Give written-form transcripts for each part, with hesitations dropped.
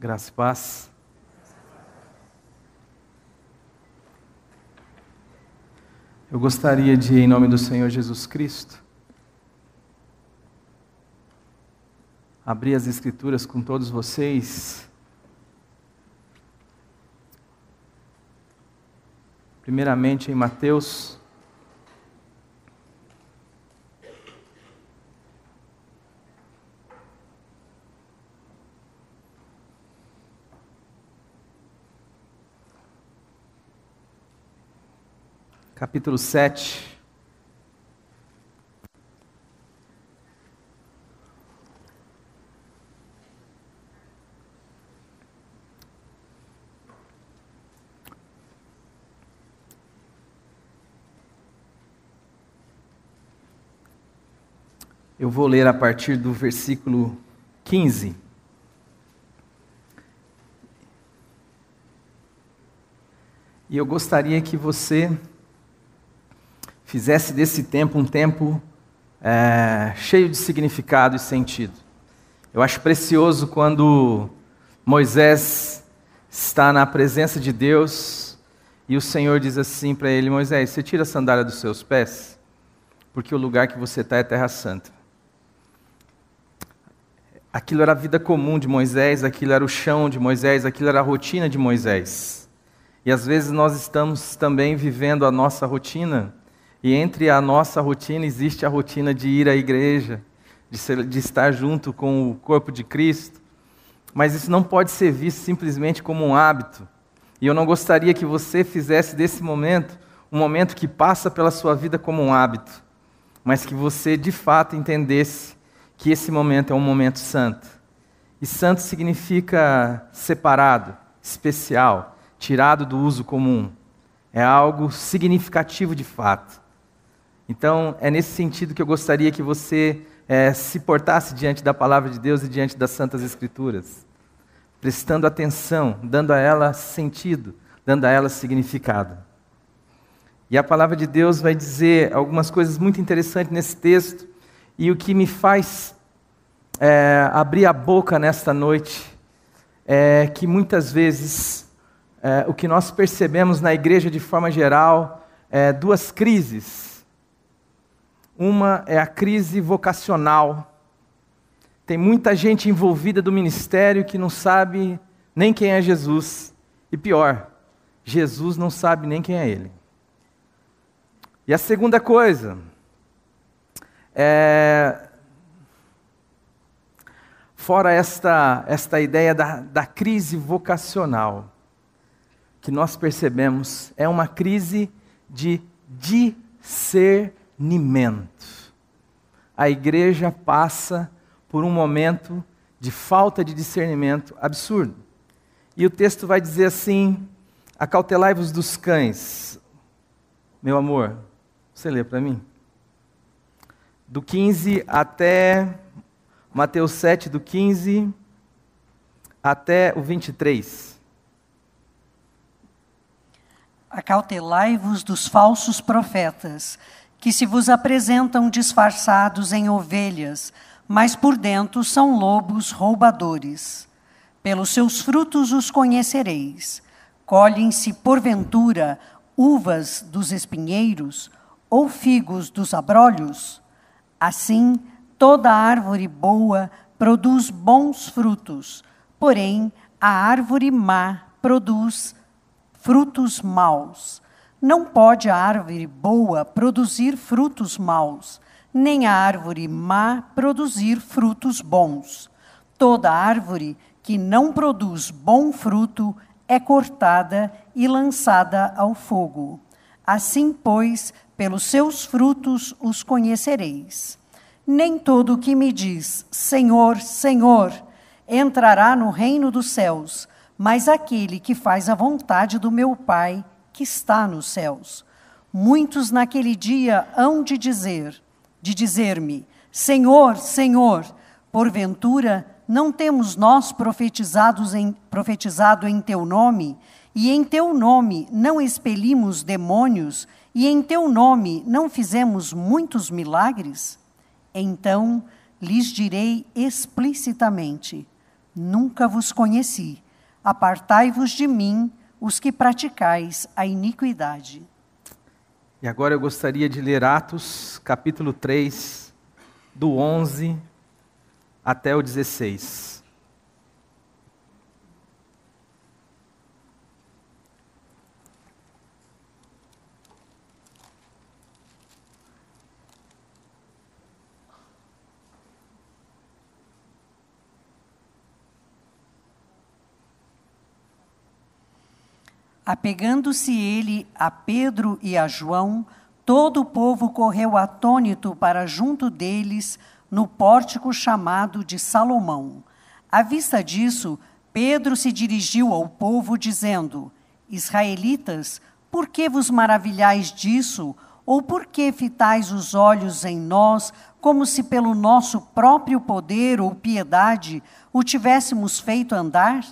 Graça e paz. Eu gostaria de, em nome do Senhor Jesus Cristo, abrir as Escrituras com todos vocês. Primeiramente em Mateus, capítulo 7. Eu vou ler a partir do versículo 15. E eu gostaria que você fizesse desse tempo um tempo cheio de significado e sentido. Eu acho precioso quando Moisés está na presença de Deus e o Senhor diz assim para ele: Moisés, você tira a sandália dos seus pés, porque o lugar que você está é terra santa. Aquilo era a vida comum de Moisés, aquilo era o chão de Moisés, aquilo era a rotina de Moisés. E às vezes nós estamos também vivendo a nossa rotina, e entre a nossa rotina existe a rotina de ir à igreja, de estar junto com o corpo de Cristo, mas isso não pode ser visto simplesmente como um hábito. E eu não gostaria que você fizesse desse momento um momento que passa pela sua vida como um hábito, mas que você de fato entendesse que esse momento é um momento santo. E santo significa separado, especial, tirado do uso comum. É algo significativo de fato. Então, é nesse sentido que eu gostaria que você se portasse diante da palavra de Deus e diante das Santas Escrituras, prestando atenção, dando a ela sentido, dando a ela significado. E a palavra de Deus vai dizer algumas coisas muito interessantes nesse texto, e o que me faz abrir a boca nesta noite é que muitas vezes o que nós percebemos na igreja de forma geral é duas crises. Uma é a crise vocacional. Tem muita gente envolvida do ministério que não sabe nem quem é Jesus. E pior, Jesus não sabe nem quem é ele. E a segunda coisa fora esta ideia da crise vocacional, que nós percebemos, é uma crise de discernimento. A igreja passa por um momento de falta de discernimento absurdo. E o texto vai dizer assim: acautelai-vos dos cães. Meu amor, você lê para mim? Do 15 até Mateus 7, do 15 até o 23. Acautelai-vos dos falsos profetas, que se vos apresentam disfarçados em ovelhas, mas por dentro são lobos roubadores. Pelos seus frutos os conhecereis. Colhem-se, porventura, uvas dos espinheiros ou figos dos abrolhos? Assim, toda árvore boa produz bons frutos, porém a árvore má produz frutos maus. Não pode a árvore boa produzir frutos maus, nem a árvore má produzir frutos bons. Toda árvore que não produz bom fruto é cortada e lançada ao fogo. Assim, pois, pelos seus frutos os conhecereis. Nem todo o que me diz, Senhor, Senhor, entrará no reino dos céus, mas aquele que faz a vontade do meu Pai, que está nos céus. Muitos naquele dia hão de dizer-me, Senhor, Senhor, porventura não temos nós profetizado em teu nome, e em teu nome não expelimos demônios, e em teu nome não fizemos muitos milagres? Então lhes direi explicitamente: Nunca vos conheci. Apartai-vos de mim, os que praticais a iniquidade. E agora eu gostaria de ler Atos, capítulo 3, do 11 até o 16. Apegando-se ele a Pedro e a João, todo o povo correu atônito para junto deles, no pórtico chamado de Salomão. À vista disso, Pedro se dirigiu ao povo, dizendo: Israelitas, por que vos maravilhais disso? Ou por que fitais os olhos em nós, como se pelo nosso próprio poder ou piedade o tivéssemos feito andar?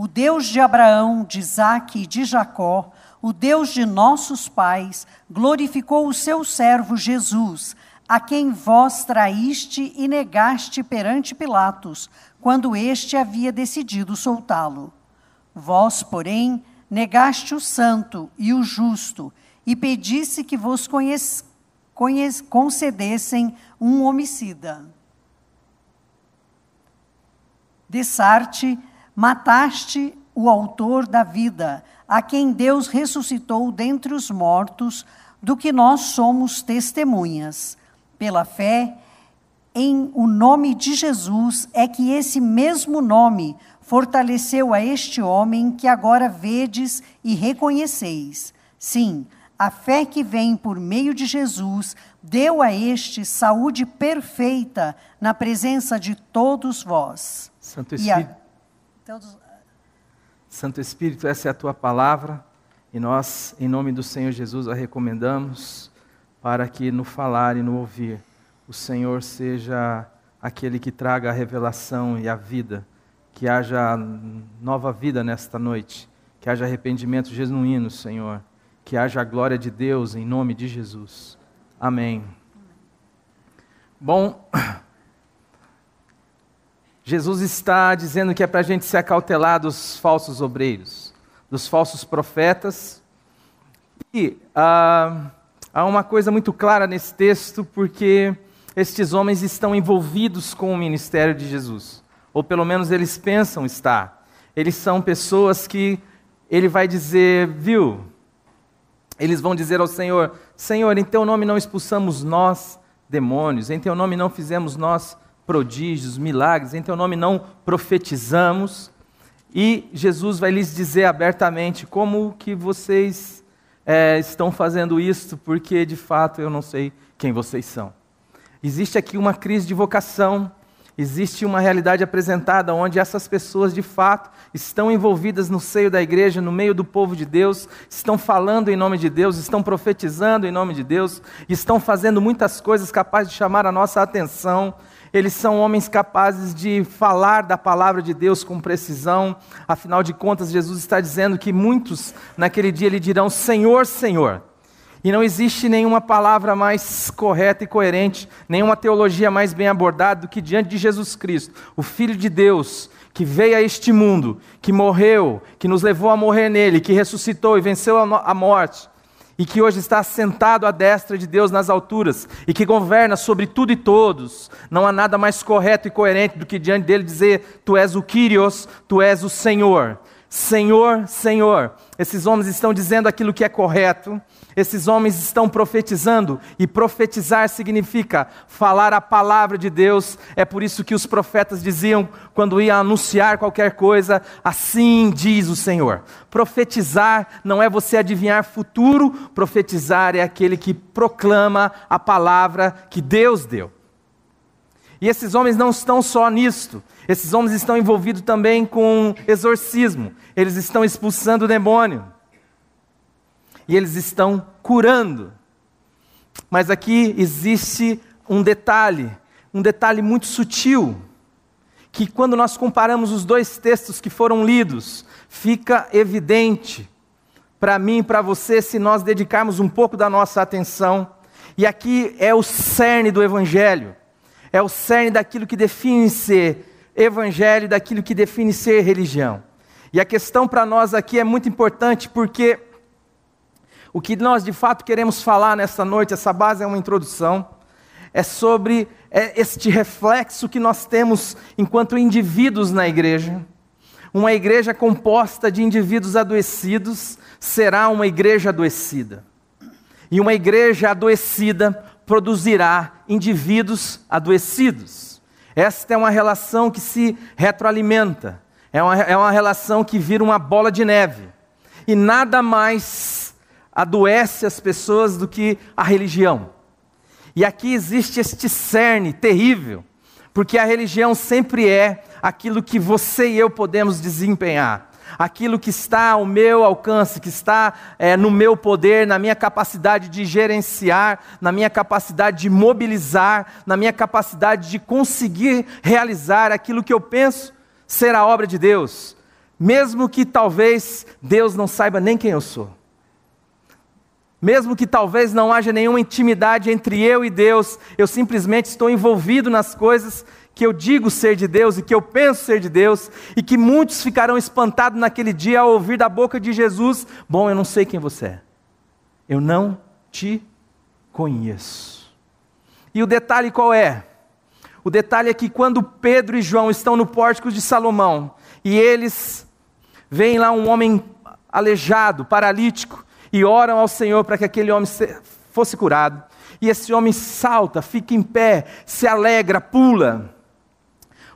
O Deus de Abraão, de Isaque e de Jacó, o Deus de nossos pais, glorificou o seu servo Jesus, a quem vós traíste e negaste perante Pilatos, quando este havia decidido soltá-lo. Vós, porém, negaste o santo e o justo, e pedisse que vos concedessem um homicida. Dessarte, mataste o autor da vida, a quem Deus ressuscitou dentre os mortos, do que nós somos testemunhas. Pela fé em o nome de Jesus é que esse mesmo nome fortaleceu a este homem que agora vedes e reconheceis. Sim, a fé que vem por meio de Jesus deu a este saúde perfeita na presença de todos vós. Santo Espírito, essa é a tua palavra e nós, em nome do Senhor Jesus, a recomendamos para que no falar e no ouvir o Senhor seja aquele que traga a revelação e a vida, que haja nova vida nesta noite, que haja arrependimento genuíno, Senhor, que haja a glória de Deus em nome de Jesus. Amém. Bom, Jesus está dizendo que é para a gente se acautelar dos falsos obreiros, dos falsos profetas. E há uma coisa muito clara nesse texto, porque estes homens estão envolvidos com o ministério de Jesus. Ou pelo menos eles pensam estar. Eles são pessoas que ele vai dizer, viu? Eles vão dizer ao Senhor, Senhor, em teu nome não expulsamos nós demônios, em teu nome não fizemos nós prodígios, milagres, em teu nome não profetizamos. E Jesus vai lhes dizer abertamente, como que vocês estão fazendo isso, porque de fato eu não sei quem vocês são. Existe aqui uma crise de vocação, existe uma realidade apresentada onde essas pessoas de fato estão envolvidas no seio da igreja, no meio do povo de Deus, estão falando em nome de Deus, estão profetizando em nome de Deus, estão fazendo muitas coisas capazes de chamar a nossa atenção. Eles são homens capazes de falar da palavra de Deus com precisão. Afinal de contas, Jesus está dizendo que muitos naquele dia lhe dirão, Senhor, Senhor. E não existe nenhuma palavra mais correta e coerente, nenhuma teologia mais bem abordada do que diante de Jesus Cristo, o Filho de Deus, que veio a este mundo, que morreu, que nos levou a morrer nele, que ressuscitou e venceu a morte, e que hoje está sentado à destra de Deus nas alturas, e que governa sobre tudo e todos. Não há nada mais correto e coerente do que diante dele dizer, tu és o Kyrios, tu és o Senhor. Senhor, Senhor. Esses homens estão dizendo aquilo que é correto, esses homens estão profetizando, e profetizar significa falar a palavra de Deus. É por isso que os profetas diziam, quando iam anunciar qualquer coisa, assim diz o Senhor. Profetizar não é você adivinhar futuro, profetizar é aquele que proclama a palavra que Deus deu. E esses homens não estão só nisto, esses homens estão envolvidos também com exorcismo, eles estão expulsando o demônio, e eles estão curando. Mas aqui existe um detalhe muito sutil, que quando nós comparamos os dois textos que foram lidos, fica evidente para mim e para você, se nós dedicarmos um pouco da nossa atenção. E aqui é o cerne do Evangelho. É o cerne daquilo que define ser evangelho, daquilo que define ser religião. E a questão para nós aqui é muito importante, porque o que nós de fato queremos falar nessa noite, essa base é uma introdução, é sobre este reflexo que nós temos enquanto indivíduos na igreja. Uma igreja composta de indivíduos adoecidos será uma igreja adoecida. E uma igreja adoecida produzirá indivíduos adoecidos. Esta é uma relação que se retroalimenta. É uma relação que vira uma bola de neve. E nada mais adoece as pessoas do que a religião. E aqui existe este cerne terrível, porque a religião sempre é aquilo que você e eu podemos desempenhar. Aquilo que está ao meu alcance, que está no meu poder, na minha capacidade de gerenciar, na minha capacidade de mobilizar, na minha capacidade de conseguir realizar aquilo que eu penso ser a obra de Deus, mesmo que talvez Deus não saiba nem quem eu sou. Mesmo que talvez não haja nenhuma intimidade entre eu e Deus, eu simplesmente estou envolvido nas coisas que eu digo ser de Deus e que eu penso ser de Deus, e que muitos ficarão espantados naquele dia ao ouvir da boca de Jesus: bom, eu não sei quem você é, eu não te conheço. E o detalhe qual é? O detalhe é que quando Pedro e João estão no pórtico de Salomão, e eles veem lá um homem aleijado, paralítico, e oram ao Senhor para que aquele homem fosse curado, e esse homem salta, fica em pé, se alegra, pula.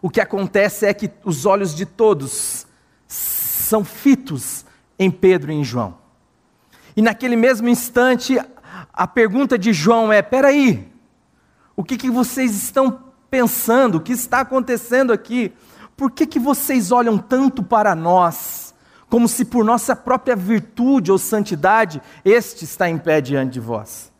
O que acontece é que os olhos de todos são fitos em Pedro e em João. E naquele mesmo instante, a pergunta de João é: peraí, o que vocês estão pensando? O que está acontecendo aqui? Por que vocês olham tanto para nós, como se por nossa própria virtude ou santidade, este está em pé diante de vós?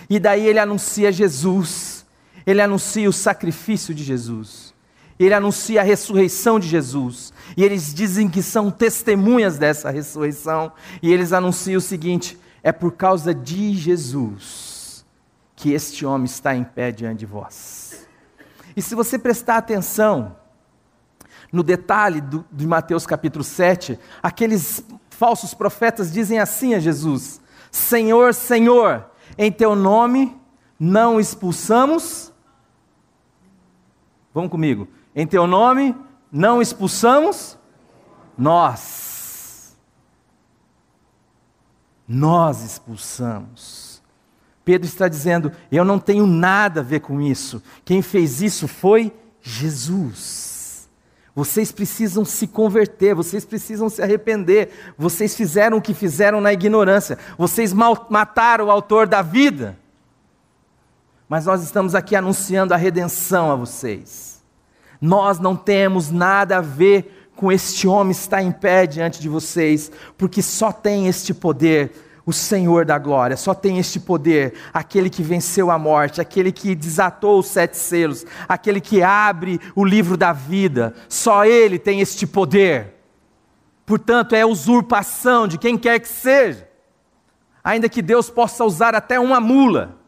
E daí ele anuncia Jesus, ele anuncia o sacrifício de Jesus, ele anuncia a ressurreição de Jesus, e eles dizem que são testemunhas dessa ressurreição, e eles anunciam o seguinte: é por causa de Jesus que este homem está em pé diante de vós. E se você prestar atenção no detalhe de Mateus capítulo 7, aqueles falsos profetas dizem assim a Jesus: Senhor, Senhor, em teu nome não expulsamos... Vamos comigo. Em teu nome não expulsamos nós. Nós expulsamos. Pedro está dizendo: eu não tenho nada a ver com isso. Quem fez isso foi Jesus. Vocês precisam se converter, vocês precisam se arrepender. Vocês fizeram o que fizeram na ignorância. Vocês mataram o autor da vida. Mas nós estamos aqui anunciando a redenção a vocês. Nós não temos nada a ver com este homem estar em pé diante de vocês, porque só tem este poder o Senhor da glória, só tem este poder aquele que venceu a morte, aquele que desatou os 7 selos, aquele que abre o livro da vida, só Ele tem este poder. Portanto, é usurpação de quem quer que seja, ainda que Deus possa usar até uma mula,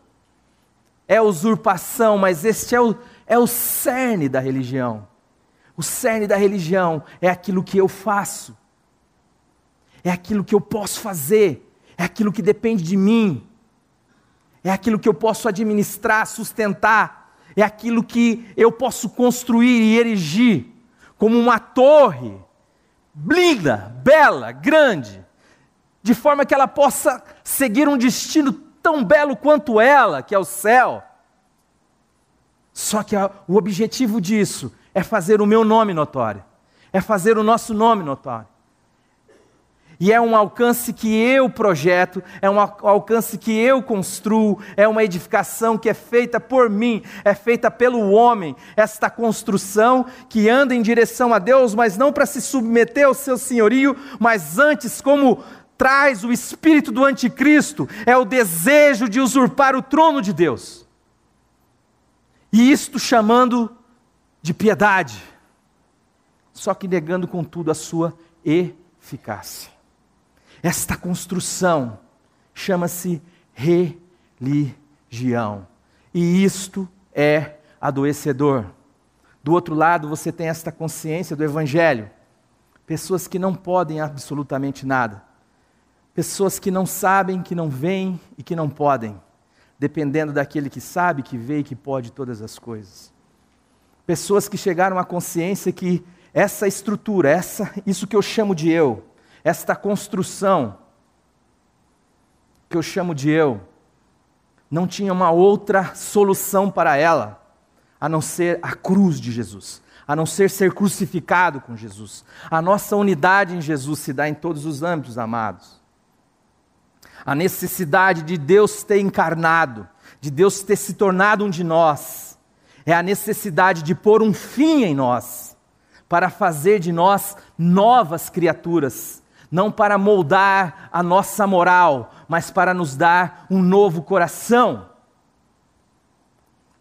é usurpação, mas este é o cerne da religião. O cerne da religião é aquilo que eu faço, é aquilo que eu posso fazer, é aquilo que depende de mim, é aquilo que eu posso administrar, sustentar, é aquilo que eu posso construir e erigir como uma torre, linda, bela, grande, de forma que ela possa seguir um destino tão belo quanto ela, que é o céu. Só que o objetivo disso é fazer o meu nome notório, é fazer o nosso nome notório. E é um alcance que eu projeto, é um alcance que eu construo, é uma edificação que é feita por mim, é feita pelo homem, esta construção que anda em direção a Deus, mas não para se submeter ao seu senhorio, mas antes, como traz o espírito do anticristo, é o desejo de usurpar o trono de Deus. E isto chamando de piedade, só que negando contudo a sua eficácia. Esta construção chama-se religião, e isto é adoecedor. Do outro lado, você tem esta consciência do Evangelho. Pessoas que não podem absolutamente nada. Pessoas que não sabem, que não veem e que não podem. Dependendo daquele que sabe, que vê e que pode todas as coisas. Pessoas que chegaram à consciência que essa estrutura, isso que eu chamo de eu, esta construção que eu chamo de eu, não tinha uma outra solução para ela, a não ser a cruz de Jesus, a não ser crucificado com Jesus. A nossa unidade em Jesus se dá em todos os âmbitos, amados. A necessidade de Deus ter encarnado, de Deus ter se tornado um de nós, é a necessidade de pôr um fim em nós, para fazer de nós novas criaturas, não para moldar a nossa moral, mas para nos dar um novo coração.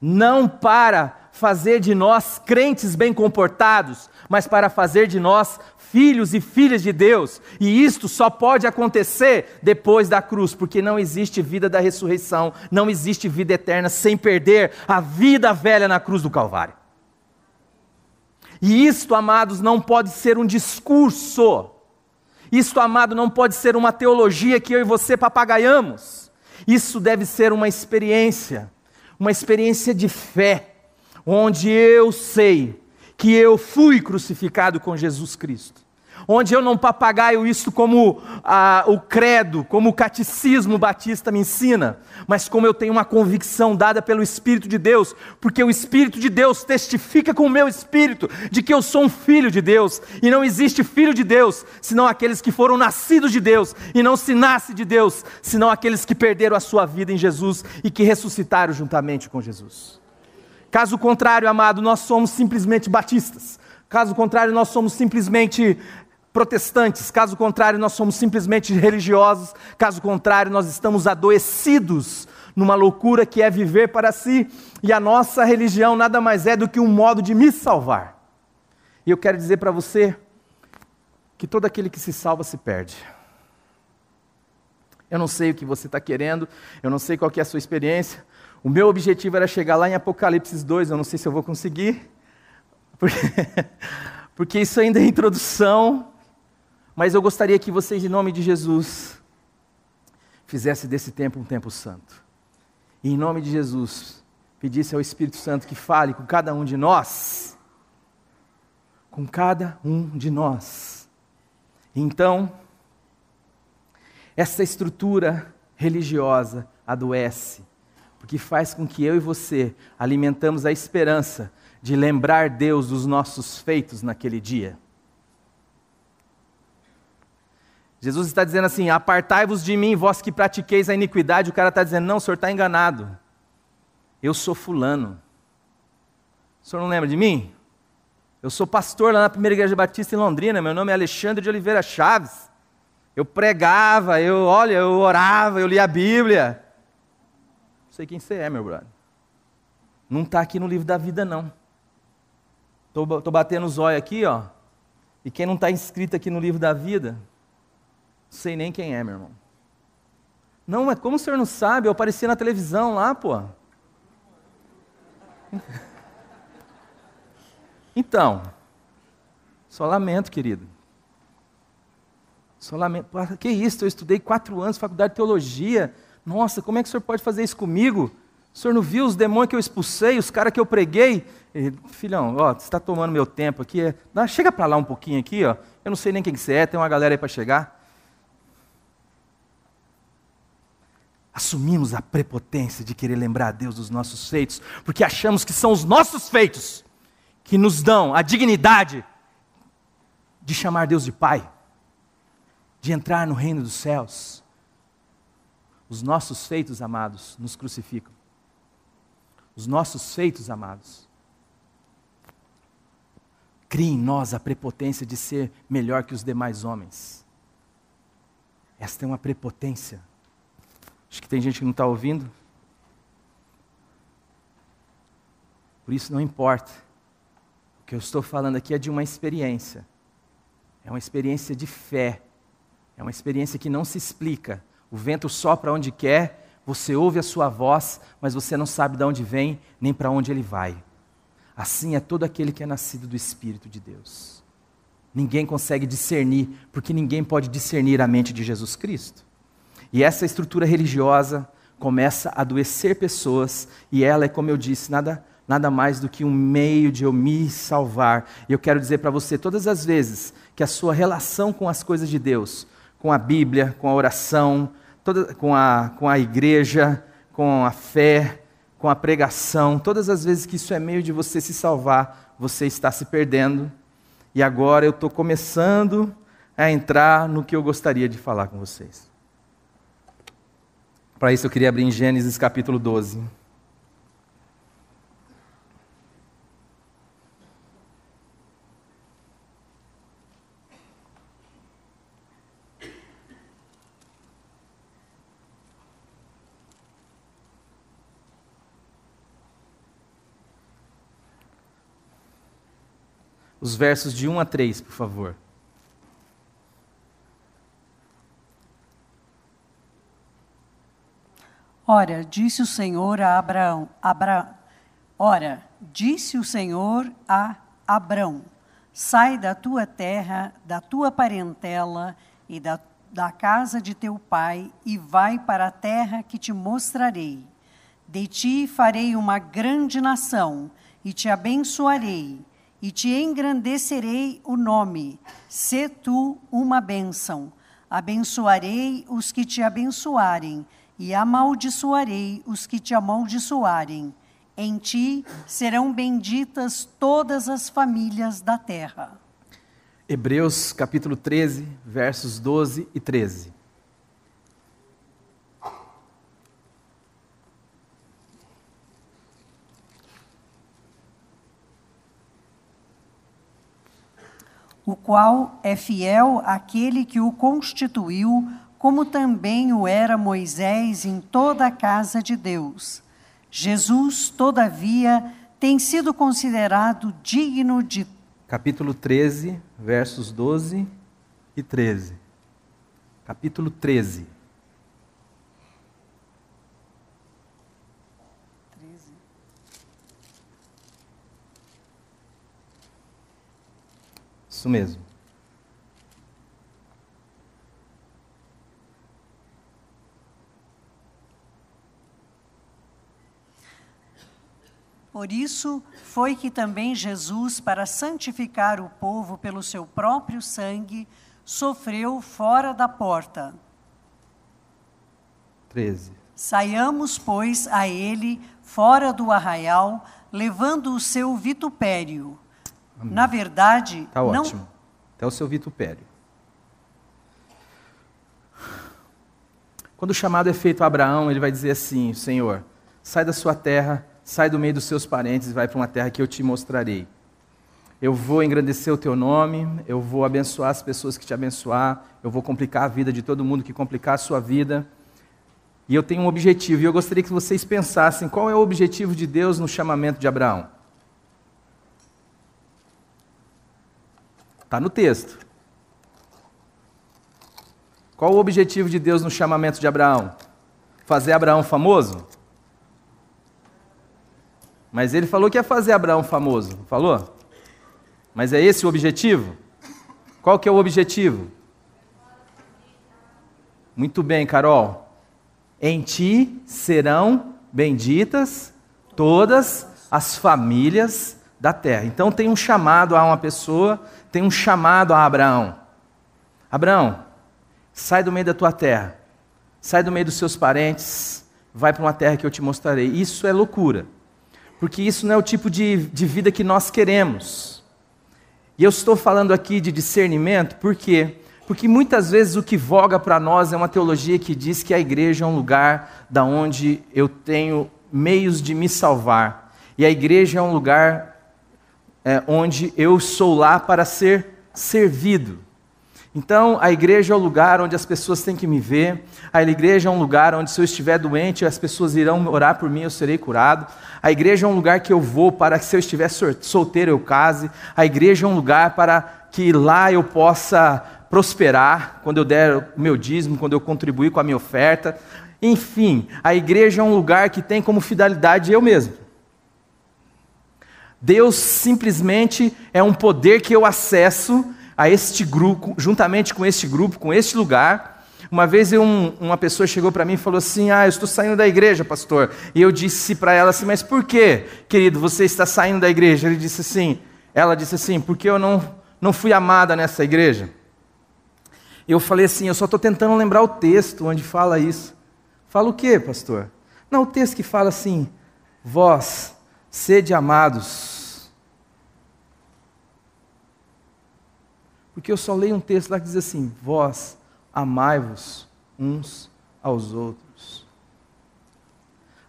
Não para fazer de nós crentes bem comportados, mas para fazer de nós filhos e filhas de Deus. E isto só pode acontecer depois da cruz, porque não existe vida da ressurreição, não existe vida eterna sem perder a vida velha na cruz do Calvário. E isto, amados, não pode ser um discurso. Isto, amado, não pode ser uma teologia que eu e você papagaiamos. Isso deve ser uma experiência de fé, onde eu sei que eu fui crucificado com Jesus Cristo. Onde eu não papagaio isso como o credo, como o catecismo batista me ensina, mas como eu tenho uma convicção dada pelo Espírito de Deus, porque o Espírito de Deus testifica com o meu espírito de que eu sou um filho de Deus, e não existe filho de Deus, senão aqueles que foram nascidos de Deus, e não se nasce de Deus, senão aqueles que perderam a sua vida em Jesus e que ressuscitaram juntamente com Jesus. Caso contrário, amado, nós somos simplesmente batistas. Caso contrário, nós somos simplesmente protestantes. Caso contrário, nós somos simplesmente religiosos. Caso contrário, nós estamos adoecidos numa loucura que é viver para si. E a nossa religião nada mais é do que um modo de me salvar. E eu quero dizer para você que todo aquele que se salva se perde. Eu não sei o que você está querendo, eu não sei qual que é a sua experiência. O meu objetivo era chegar lá em Apocalipse 2, eu não sei se eu vou conseguir, porque isso ainda é introdução, mas eu gostaria que vocês, em nome de Jesus, fizessem desse tempo um tempo santo. E em nome de Jesus, pedisse ao Espírito Santo que fale com cada um de nós. Com cada um de nós. Então, essa estrutura religiosa adoece, porque faz com que eu e você alimentamos a esperança de lembrar Deus dos nossos feitos naquele dia. Jesus está dizendo assim: apartai-vos de mim, vós que pratiqueis a iniquidade. O cara está dizendo: não, o senhor está enganado. Eu sou fulano. O senhor não lembra de mim? Eu sou pastor lá na Primeira Igreja Batista em Londrina. Meu nome é Alexandre de Oliveira Chaves. Eu pregava, eu orava, eu lia a Bíblia. Não sei quem você é, meu brother. Não está aqui no livro da vida, não. Estou batendo os olhos aqui, ó. E quem não está inscrito aqui no livro da vida, não sei nem quem é, meu irmão. Não, mas como o senhor não sabe? Eu apareci na televisão lá, pô. Então, só lamento, querido. Só lamento. Que isso? Eu estudei 4 anos, faculdade de teologia. Nossa, como é que o senhor pode fazer isso comigo? O senhor não viu os demônios que eu expulsei, os caras que eu preguei? Filhão, ó, você está tomando meu tempo aqui. Chega para lá um pouquinho aqui, ó. Eu não sei nem quem você é, tem uma galera aí para chegar. Assumimos a prepotência de querer lembrar a Deus dos nossos feitos, porque achamos que são os nossos feitos que nos dão a dignidade de chamar Deus de Pai, de entrar no reino dos céus. Os nossos feitos, amados, nos crucificam. Os nossos feitos, amados, criem em nós a prepotência de ser melhor que os demais homens. Esta é uma prepotência. Acho que tem gente que não está ouvindo. Por isso não importa. O que eu estou falando aqui é de uma experiência. É uma experiência de fé. É uma experiência que não se explica. O vento sopra onde quer, você ouve a sua voz, mas você não sabe de onde vem, nem para onde ele vai. assim é todo aquele que é nascido do Espírito de Deus. Ninguém consegue discernir, porque ninguém pode discernir a mente de Jesus Cristo. E essa estrutura religiosa começa a adoecer pessoas, e ela é, como eu disse, nada mais do que um meio de eu me salvar. E eu quero dizer para você, todas as vezes que a sua relação com as coisas de Deus, com a Bíblia, com a oração, com a igreja, com a fé, com a pregação, todas as vezes que isso é meio de você se salvar, você está se perdendo. E agora eu estou começando a entrar no que eu gostaria de falar com vocês. Para isso eu queria abrir em Gênesis capítulo 12. Os versos de 1 a 3, por favor. Ora, disse o Senhor a Abraão, sai da tua terra, da tua parentela e da casa de teu pai e vai para a terra que te mostrarei. De ti farei uma grande nação e te abençoarei e te engrandecerei o nome. Sê tu uma bênção. Abençoarei os que te abençoarem e amaldiçoarei os que te amaldiçoarem. Em ti serão benditas todas as famílias da terra. Hebreus capítulo 13, versos 12 e 13. O qual é fiel àquele que o constituiu, como também o era Moisés em toda a casa de Deus. Jesus, todavia, tem sido considerado digno de... Capítulo 13, versos 12 e 13. Capítulo 13. 13. Isso mesmo. Por isso foi que também Jesus, para santificar o povo pelo seu próprio sangue, sofreu fora da porta. 13. Saiamos, pois, a ele fora do arraial, levando o seu vitupério. Amém. Na verdade, Está ótimo. Até o seu vitupério. Quando o chamado é feito a Abraão, ele vai dizer assim: Senhor, sai da sua terra, sai do meio dos seus parentes e vai para uma terra que eu te mostrarei. Eu vou engrandecer o teu nome, eu vou abençoar as pessoas que te abençoar, eu vou complicar a vida de todo mundo que complicar a sua vida. E eu tenho um objetivo, e eu gostaria que vocês pensassem qual é o objetivo de Deus no chamamento de Abraão. Está no texto. Qual o objetivo de Deus no chamamento de Abraão? Fazer Abraão famoso? Mas ele falou que ia fazer Abraão famoso, não falou? Mas é esse o objetivo? Qual que é o objetivo? Muito bem, Carol. Em ti serão benditas todas as famílias da terra. Então tem um chamado a uma pessoa, tem um chamado a Abraão. Abraão, sai do meio da tua terra, sai do meio dos seus parentes, vai para uma terra que eu te mostrarei. Isso é loucura. Porque isso não é o tipo de vida que nós queremos. E eu estou falando aqui de discernimento, por quê? Porque muitas vezes o que voga para nós é uma teologia que diz que a igreja é um lugar da onde eu tenho meios de me salvar. E a igreja é um lugar onde eu sou lá para ser servido. Então, a igreja é o lugar onde as pessoas têm que me ver. A igreja é um lugar onde, se eu estiver doente, as pessoas irão orar por mim, eu serei curado. A igreja é um lugar que eu vou para que, se eu estiver solteiro, eu case. A igreja é um lugar para que lá eu possa prosperar, quando eu der o meu dízimo, quando eu contribuir com a minha oferta. Enfim, a igreja é um lugar que tem como finalidade eu mesmo. Deus simplesmente é um poder que eu acesso a este grupo, juntamente com este grupo, com este lugar. Uma vez uma pessoa chegou para mim e falou assim: eu estou saindo da igreja, pastor. E eu disse para ela assim: mas por que, querido, você está saindo da igreja? Ela disse assim: porque eu não fui amada nessa igreja. Eu falei assim: eu só estou tentando lembrar o texto onde fala isso. Fala o quê, pastor? Não, o texto que fala assim: vós, sede amados. Porque eu só leio um texto lá que diz assim: vós, amai-vos uns aos outros.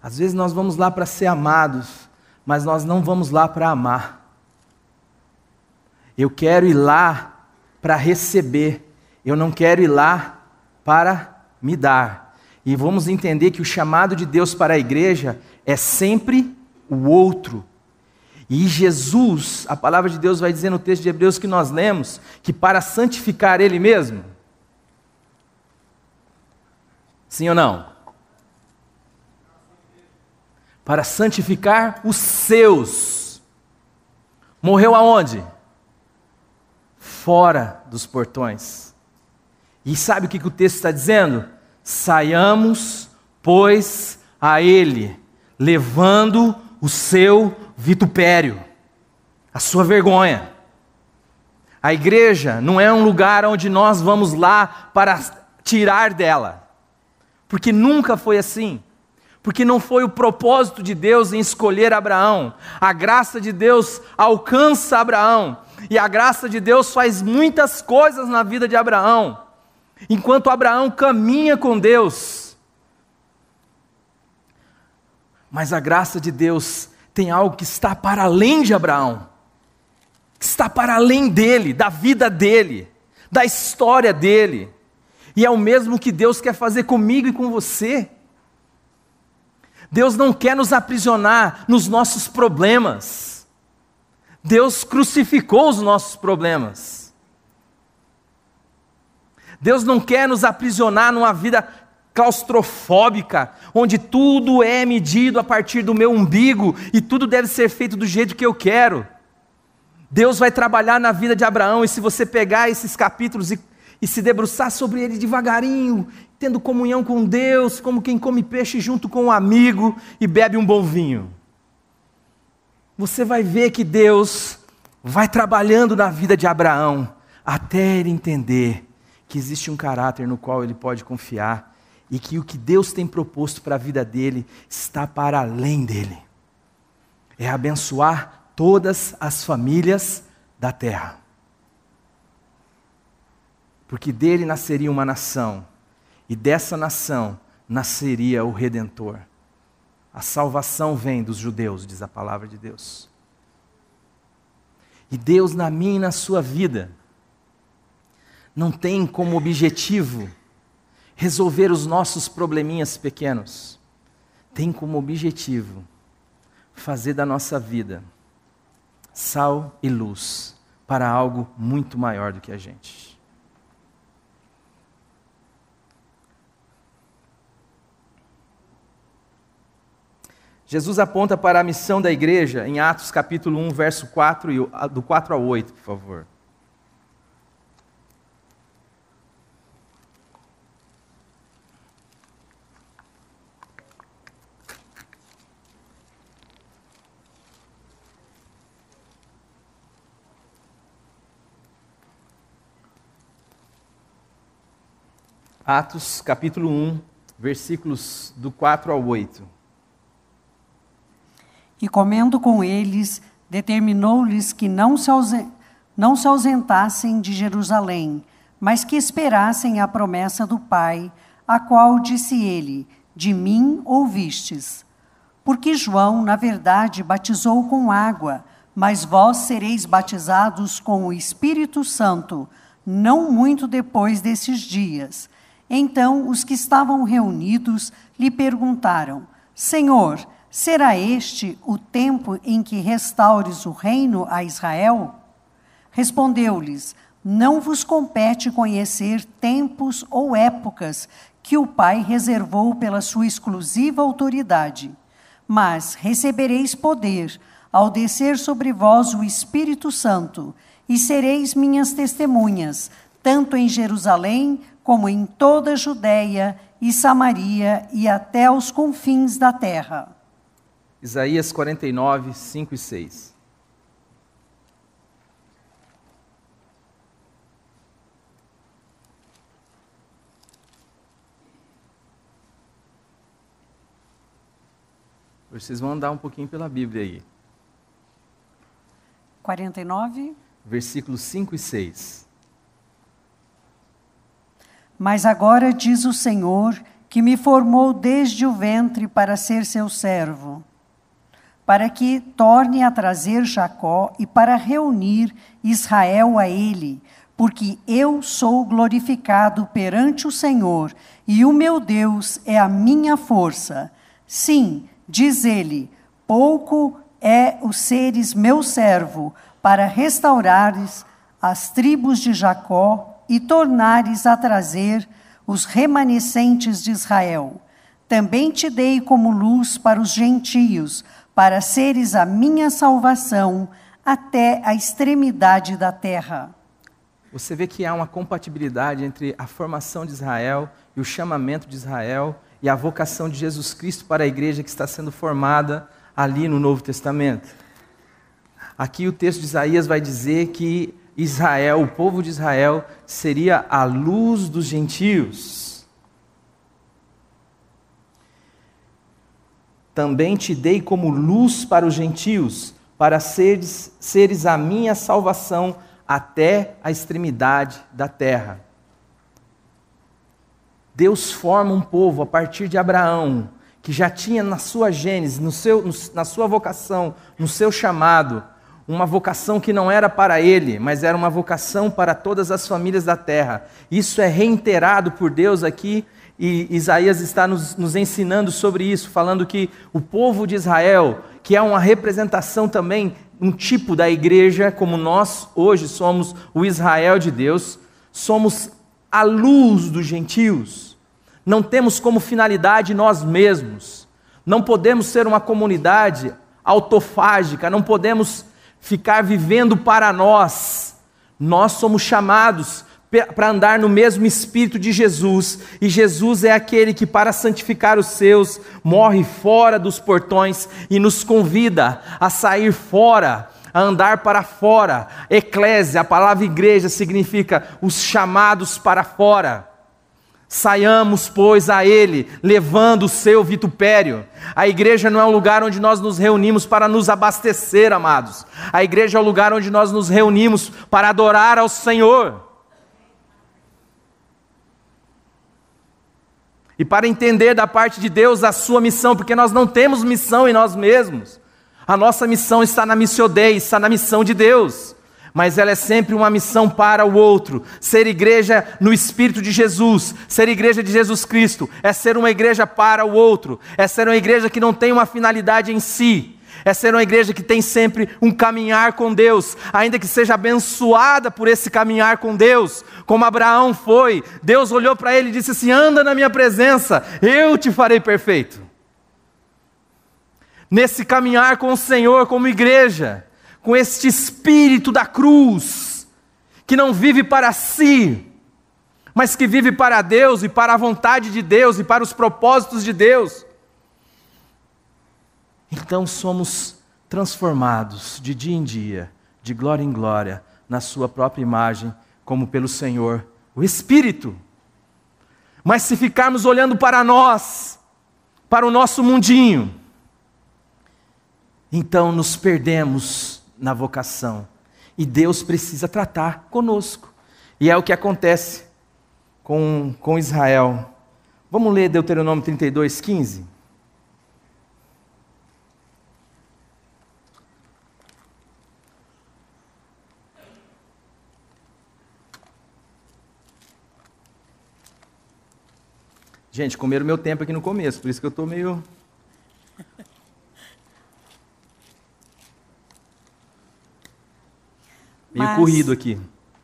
Às vezes nós vamos lá para ser amados, mas nós não vamos lá para amar. Eu quero ir lá para receber. Eu não quero ir lá para me dar. E vamos entender que o chamado de Deus para a igreja é sempre o outro. E Jesus, a palavra de Deus vai dizer no texto de Hebreus que nós lemos, que para santificar Ele mesmo. Sim ou não? Para santificar os seus. Morreu aonde? Fora dos portões. E sabe o que o texto está dizendo? Saiamos, pois, a Ele, levando o seu vitupério, a sua vergonha. A igreja não é um lugar onde nós vamos lá para tirar dela, porque nunca foi assim, porque não foi o propósito de Deus em escolher Abraão. A graça de Deus alcança Abraão, e a graça de Deus faz muitas coisas na vida de Abraão. Enquanto Abraão caminha com Deus, mas a graça de Deus tem algo que está para além de Abraão, que está para além dele, da vida dele, da história dele, e é o mesmo que Deus quer fazer comigo e com você. Deus não quer nos aprisionar nos nossos problemas. Deus crucificou os nossos problemas. Deus não quer nos aprisionar numa vida claustrofóbica, onde tudo é medido a partir do meu umbigo e tudo deve ser feito do jeito que eu quero. Deus vai trabalhar na vida de Abraão, e se você pegar esses capítulos e se debruçar sobre ele devagarinho, tendo comunhão com Deus, como quem come peixe junto com um amigo e bebe um bom vinho, você vai ver que Deus vai trabalhando na vida de Abraão, até ele entender que existe um caráter no qual ele pode confiar, e que o que Deus tem proposto para a vida dele está para além dele. É abençoar todas as famílias da terra. Porque dele nasceria uma nação, e dessa nação nasceria o Redentor. A salvação vem dos judeus, diz a palavra de Deus. E Deus na minha e na sua vida não tem como objetivo resolver os nossos probleminhas pequenos. Tem como objetivo fazer da nossa vida sal e luz para algo muito maior do que a gente. Jesus aponta para a missão da igreja em Atos capítulo 1, verso 4, do 4 ao 8, por favor. Atos capítulo 1, versículos do 4 ao 8. E comendo com eles, determinou-lhes que não se ausentassem de Jerusalém, mas que esperassem a promessa do Pai, a qual disse ele: de mim ouvistes. Porque João, na verdade, batizou com água, mas vós sereis batizados com o Espírito Santo, não muito depois desses dias. Então os que estavam reunidos lhe perguntaram: Senhor, será este o tempo em que restaures o reino a Israel? Respondeu-lhes: não vos compete conhecer tempos ou épocas que o Pai reservou pela sua exclusiva autoridade, mas recebereis poder ao descer sobre vós o Espírito Santo, e sereis minhas testemunhas, tanto em Jerusalém, como em toda a Judéia e Samaria e até os confins da terra. Isaías 49, 5 e 6. Vocês vão andar um pouquinho pela Bíblia aí. 49. Versículos 5 e 6. Mas agora diz o Senhor, que me formou desde o ventre para ser seu servo, para que torne a trazer Jacó e para reunir Israel a ele, porque eu sou glorificado perante o Senhor, e o meu Deus é a minha força. Sim, diz ele, pouco é o seres meu servo, para restaurares as tribos de Jacó e tornares a trazer os remanescentes de Israel. Também te dei como luz para os gentios, para seres a minha salvação até a extremidade da terra. Você vê que há uma compatibilidade entre a formação de Israel e o chamamento de Israel e a vocação de Jesus Cristo para a igreja que está sendo formada ali no Novo Testamento. Aqui o texto de Isaías vai dizer que Israel, o povo de Israel, seria a luz dos gentios. Também te dei como luz para os gentios, para seres a minha salvação até a extremidade da terra. Deus forma um povo a partir de Abraão, que já tinha na sua gênese, na sua vocação, no seu chamado, uma vocação que não era para ele, mas era uma vocação para todas as famílias da terra. Isso é reiterado por Deus aqui, e Isaías está nos ensinando sobre isso, falando que o povo de Israel, que é uma representação também, um tipo da igreja, como nós hoje somos o Israel de Deus, somos a luz dos gentios. Não temos como finalidade nós mesmos. Não podemos ser uma comunidade autofágica, não podemos ficar vivendo para nós. Nós somos chamados para andar no mesmo espírito de Jesus, e Jesus é aquele que, para santificar os seus, morre fora dos portões e nos convida a sair fora, a andar para fora. Eclésia, a palavra igreja significa os chamados para fora. Saiamos, pois, a Ele, levando o seu vitupério. A igreja não é um lugar onde nós nos reunimos para nos abastecer, amados. A igreja é o lugar onde nós nos reunimos para adorar ao Senhor. E para entender da parte de Deus a sua missão, porque nós não temos missão em nós mesmos. A nossa missão está na Missio Dei, está na missão de Deus. Mas ela é sempre uma missão para o outro. Ser igreja no Espírito de Jesus, ser igreja de Jesus Cristo, é ser uma igreja para o outro. É ser uma igreja que não tem uma finalidade em si. É ser uma igreja que tem sempre um caminhar com Deus, ainda que seja abençoada por esse caminhar com Deus, como Abraão foi. Deus olhou para ele e disse assim: anda na minha presença, eu te farei perfeito. Nesse caminhar com o Senhor como igreja, com este espírito da cruz, que não vive para si, mas que vive para Deus e para a vontade de Deus e para os propósitos de Deus. Então somos transformados de dia em dia, de glória em glória, na sua própria imagem, como pelo Senhor, o Espírito. Mas se ficarmos olhando para nós, para o nosso mundinho, então nos perdemos na vocação. E Deus precisa tratar conosco. E é o que acontece com Israel. Vamos ler Deuteronômio 32, 15? Gente, comeram meu tempo aqui no começo, por isso que eu estou meio corrido aqui.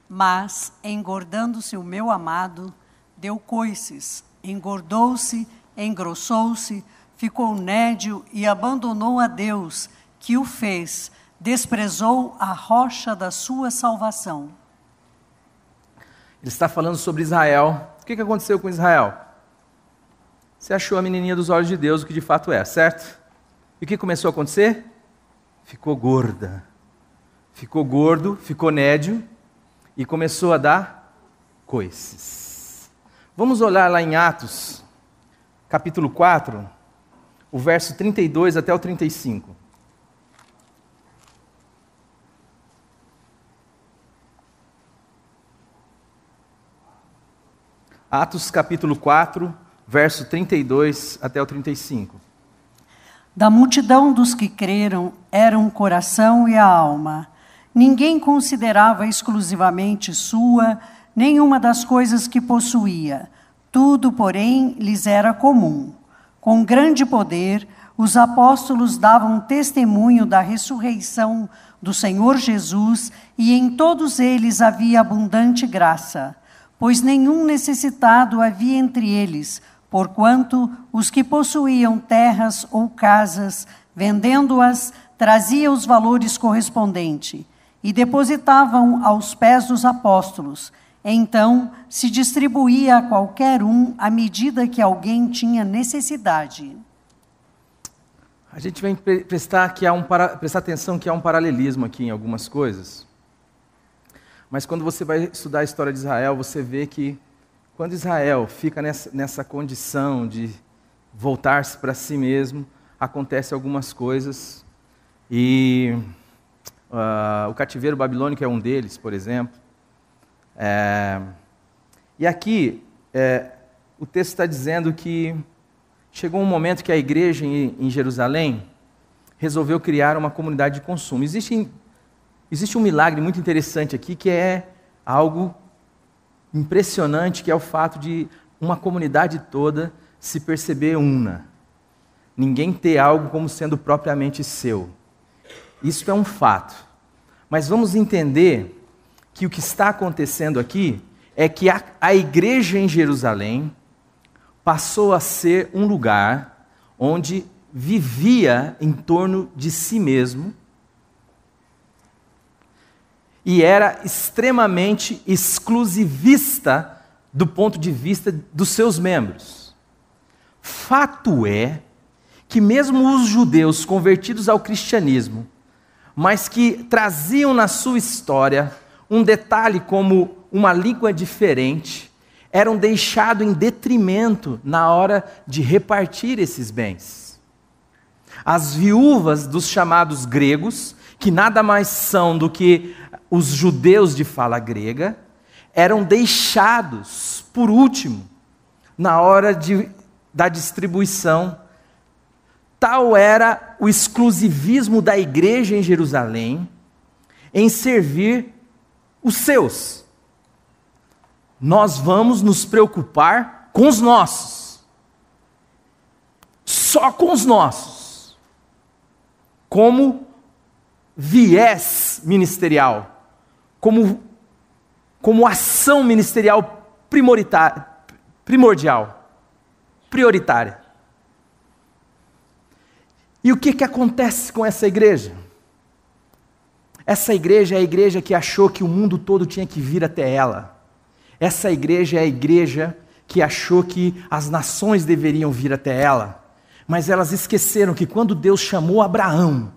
Mas, engordando-se o meu amado, deu coices, engordou-se, engrossou-se, ficou nédio e abandonou a Deus, que o fez, desprezou a rocha da sua salvação. Ele está falando sobre Israel. O que aconteceu com Israel? Você achou a menininha dos olhos de Deus, o que de fato é, certo? E o que começou a acontecer? Ficou gorda. Ficou gordo, ficou nédio e começou a dar coices. Vamos olhar lá em Atos, capítulo 4, o verso 32 até o 35. Atos capítulo 4, verso 32 até o 35. Da multidão dos que creram eram o coração e a alma. Ninguém considerava exclusivamente sua nenhuma das coisas que possuía. Tudo, porém, lhes era comum. Com grande poder, os apóstolos davam testemunho da ressurreição do Senhor Jesus, e em todos eles havia abundante graça. Pois nenhum necessitado havia entre eles, porquanto os que possuíam terras ou casas, vendendo-as, traziam os valores correspondentes e depositavam aos pés dos apóstolos. Então se distribuía a qualquer um à medida que alguém tinha necessidade. A gente vai prestar atenção que há um paralelismo aqui em algumas coisas. Mas quando você vai estudar a história de Israel, você vê que quando Israel fica nessa condição de voltar-se para si mesmo, acontecem algumas coisas. E o cativeiro babilônico é um deles, por exemplo. E aqui, o texto está dizendo que chegou um momento que a igreja em Jerusalém resolveu criar uma comunidade de consumo. Existe um milagre muito interessante aqui, que é algo impressionante, que é o fato de uma comunidade toda se perceber una. Ninguém ter algo como sendo propriamente seu. Isso é um fato. Mas vamos entender que o que está acontecendo aqui é que a igreja em Jerusalém passou a ser um lugar onde vivia em torno de si mesmo, e era extremamente exclusivista do ponto de vista dos seus membros. Fato é que mesmo os judeus convertidos ao cristianismo, mas que traziam na sua história um detalhe como uma língua diferente, eram deixados em detrimento na hora de repartir esses bens. As viúvas dos chamados gregos, que nada mais são do que os judeus de fala grega, eram deixados por último na hora da distribuição. Tal era o exclusivismo da igreja em Jerusalém em servir os seus. Nós vamos nos preocupar com os nossos, só com os nossos, como viés ministerial, como ação ministerial primordial, prioritária. E o que acontece com essa igreja? Essa igreja é a igreja que achou que o mundo todo tinha que vir até ela. Essa igreja é a igreja que achou que as nações deveriam vir até ela. Mas elas esqueceram que quando Deus chamou Abraão,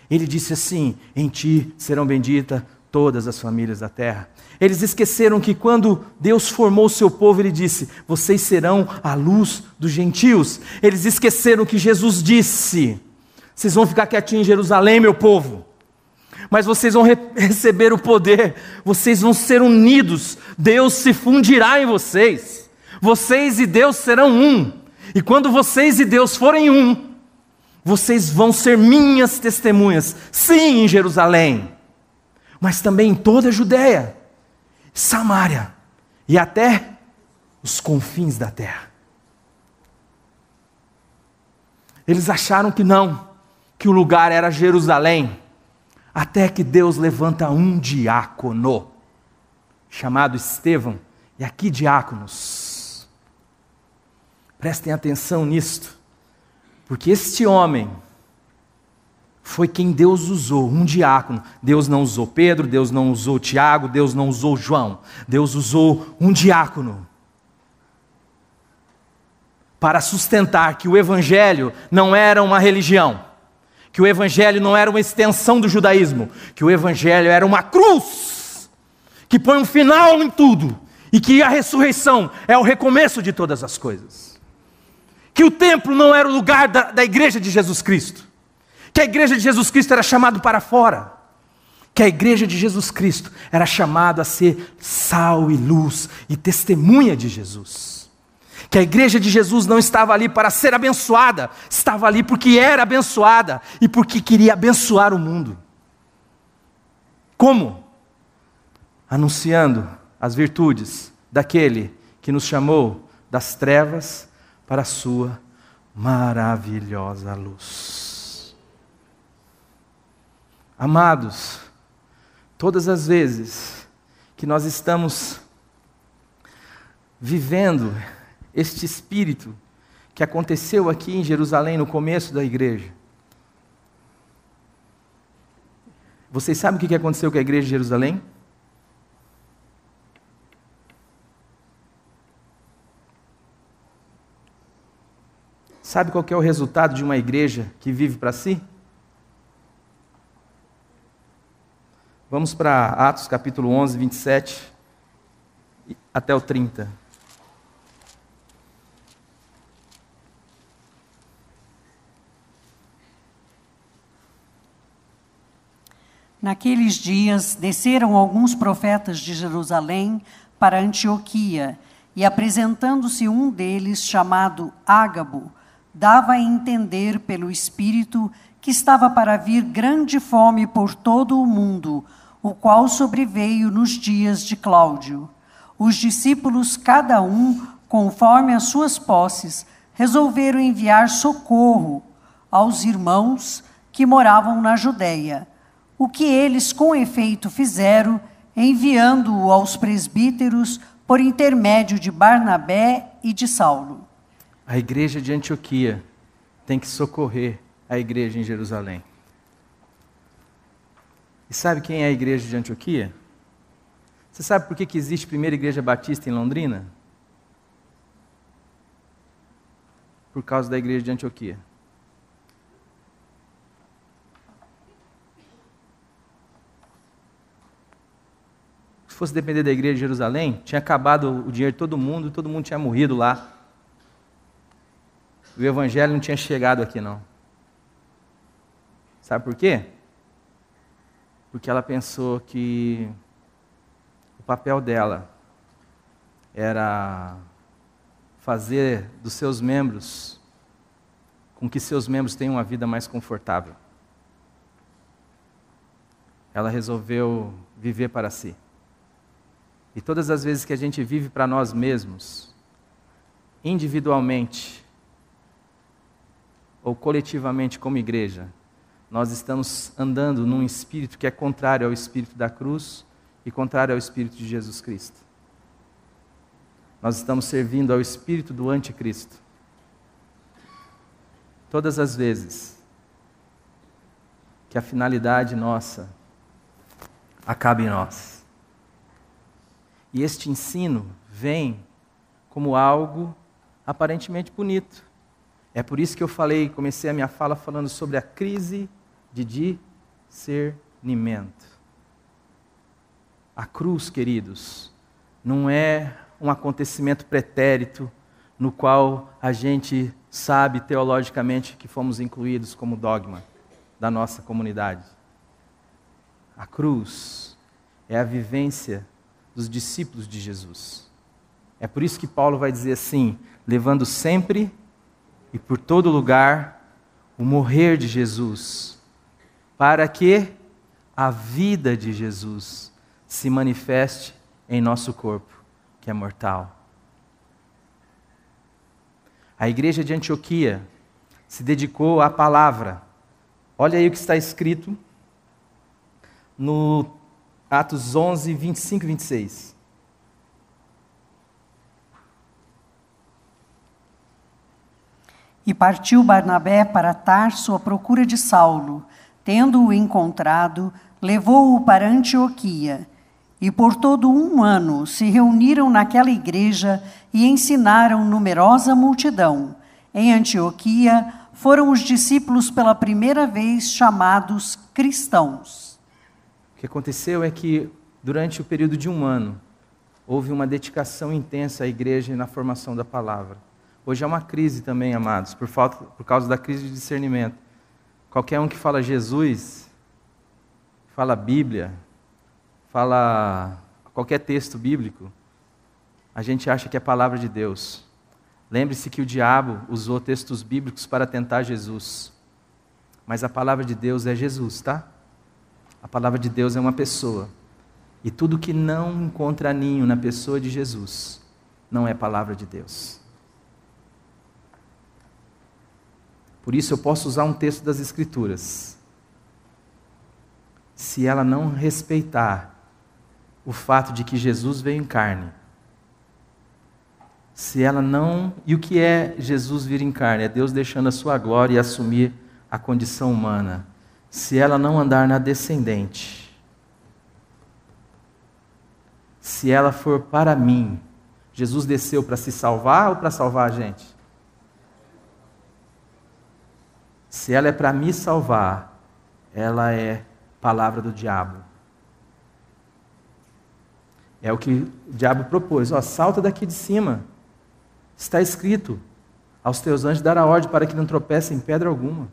Ele disse assim: em ti serão benditas todas as famílias da terra. Eles esqueceram que quando Deus formou o seu povo, Ele disse: vocês serão a luz dos gentios. Eles esqueceram que Jesus disse: vocês vão ficar quietinhos em Jerusalém, meu povo, mas vocês vão receber o poder, vocês vão ser unidos, Deus se fundirá em vocês, vocês e Deus serão um, e quando vocês e Deus forem um, vocês vão ser minhas testemunhas, sim, em Jerusalém, mas também em toda a Judéia, Samaria e até os confins da terra. Eles acharam que não, que o lugar era Jerusalém, até que Deus levanta um diácono, chamado Estevão, e aqui diáconos, prestem atenção nisto, porque este homem foi quem Deus usou, um diácono. Deus não usou Pedro, Deus não usou Tiago, Deus não usou João. Deus usou um diácono para sustentar que o Evangelho não era uma religião, que o Evangelho não era uma extensão do judaísmo, que o Evangelho era uma cruz, que põe um final em tudo, e que a ressurreição é o recomeço de todas as coisas. Que o templo não era o lugar da igreja de Jesus Cristo, que a igreja de Jesus Cristo era chamada para fora, que a igreja de Jesus Cristo era chamada a ser sal e luz e testemunha de Jesus, que a igreja de Jesus não estava ali para ser abençoada, estava ali porque era abençoada e porque queria abençoar o mundo. Como? Anunciando as virtudes daquele que nos chamou das trevas para a sua maravilhosa luz. Amados, todas as vezes que nós estamos vivendo este espírito que aconteceu aqui em Jerusalém no começo da igreja, vocês sabem o que aconteceu com a igreja de Jerusalém? Sabe qual que é o resultado de uma igreja que vive para si? Vamos para Atos capítulo 11, 27 até o 30. Naqueles dias, desceram alguns profetas de Jerusalém para Antioquia, e apresentando-se um deles, chamado Ágabo, dava a entender pelo Espírito que estava para vir grande fome por todo o mundo, o qual sobreveio nos dias de Cláudio. Os discípulos, cada um, conforme as suas posses, resolveram enviar socorro aos irmãos que moravam na Judéia. O que eles, com efeito, fizeram, enviando-o aos presbíteros por intermédio de Barnabé e de Saulo. A igreja de Antioquia tem que socorrer a igreja em Jerusalém. E sabe quem é a igreja de Antioquia? Você sabe por que existe a primeira igreja batista em Londrina? Por causa da igreja de Antioquia. Se fosse depender da igreja de Jerusalém, tinha acabado o dinheiro de todo mundo tinha morrido lá. O evangelho não tinha chegado aqui não. Sabe por quê? Porque ela pensou que o papel dela era fazer dos seus membros, com que seus membros tenham uma vida mais confortável. Ela resolveu viver para si. E todas as vezes que a gente vive para nós mesmos, individualmente ou coletivamente como igreja, nós estamos andando num espírito que é contrário ao espírito da cruz e contrário ao espírito de Jesus Cristo. Nós estamos servindo ao espírito do anticristo. Todas as vezes que a finalidade nossa acaba em nós. E este ensino vem como algo aparentemente bonito. É por isso que eu comecei a minha fala falando sobre a crise de discernimento. A cruz, queridos, não é um acontecimento pretérito no qual a gente sabe teologicamente que fomos incluídos como dogma da nossa comunidade. A cruz é a vivência dos discípulos de Jesus. É por isso que Paulo vai dizer assim, levando sempre e por todo lugar o morrer de Jesus, para que a vida de Jesus se manifeste em nosso corpo, que é mortal. A igreja de Antioquia se dedicou à palavra. Olha aí o que está escrito no Atos 11, 25 e 26. E partiu Barnabé para Tarso à procura de Saulo. Tendo-o encontrado, levou-o para Antioquia. E por todo 1 ano se reuniram naquela igreja e ensinaram numerosa multidão. Em Antioquia foram os discípulos pela primeira vez chamados cristãos. O que aconteceu é que, durante o período de 1 ano, houve uma dedicação intensa à igreja e na formação da palavra. Hoje é uma crise também, amados, por causa da crise de discernimento. Qualquer um que fala Jesus, fala Bíblia, fala qualquer texto bíblico, a gente acha que é palavra de Deus. Lembre-se que o diabo usou textos bíblicos para tentar Jesus. Mas a palavra de Deus é Jesus, tá? A palavra de Deus é uma pessoa. E tudo que não encontra ninho na pessoa de Jesus, não é palavra de Deus. Por isso eu posso usar um texto das Escrituras. Se ela não respeitar o fato de que Jesus veio em carne, se ela não... E o que é Jesus vir em carne? É Deus deixando a sua glória e assumir a condição humana. Se ela não andar na descendente, se ela for para mim, Jesus desceu para se salvar ou para salvar a gente? Se ela é para me salvar, ela é palavra do diabo. É o que o diabo propôs. Ó, salta daqui de cima. Está escrito: aos teus anjos dará ordem para que não tropecem em pedra alguma.